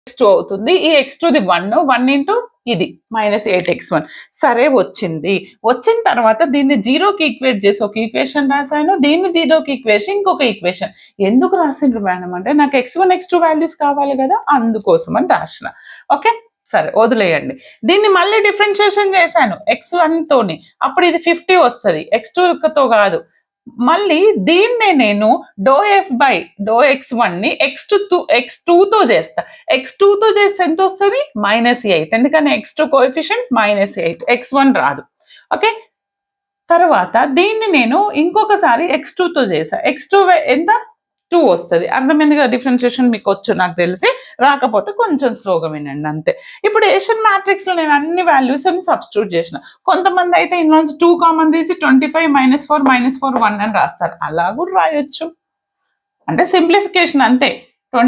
x2 అవుతుంది. ఈ x2ది 1 into ఇది -8x1. సరే వచ్చింది. వచ్చిన తర్వాత దీన్ని జీరోకి ఈక్వేట్ చేసి ఒక ఈక్వేషన్ రాశాను, దీన్ని జీరోకి ఈక్వేషన్ ఇంకొక ఈక్వేషన్. ఎందుకు రాసిండ్రు మేడం అంటే నాకు x1 x2 వాల్యూస్ కావాలి కదా, అందుకోసం అని రాసిన. ఓకే, సరే వదిలేయండి. దీన్ని మళ్ళీ డిఫరెన్షియేషన్ చేశాను x1 తోని, అప్పుడు ఇది 50 వస్తుంది, x2తో కాదు. మళ్ళీ దీన్నే నేను ∂f/∂x1ని x2తో చేస్తా. x2తో చేస్తే ఎంత వస్తుంది? -8. ఎందుకని x2 కోఎఫిషియంట్ -8, x1 రాదు. ఓకే, తర్వాత దీన్ని నేను ఇంకొకసారి x2తో చేసా. x2 ఎంత? 2 వస్తుంది. అర్థమైంది కదా, డిఫరెన్షియేషన్ మీకు వచ్చు నాకు తెలిసి, రాకపోతే కొంచెం స్లోగా వినండి అంతే. ఇప్పుడు ఏషియన్ మ్యాట్రిక్స్లో నేను అన్ని వాల్యూస్ సబ్స్టిట్యూట్ చేసిన. కొంతమంది అయితే ఇందులోంచి 2 కామన్ తీసి 25 -4 -4 1 అని రాస్తారు. అలా కూడా రాయొచ్చు, అంటే సింప్లిఫికేషన్ అంతే.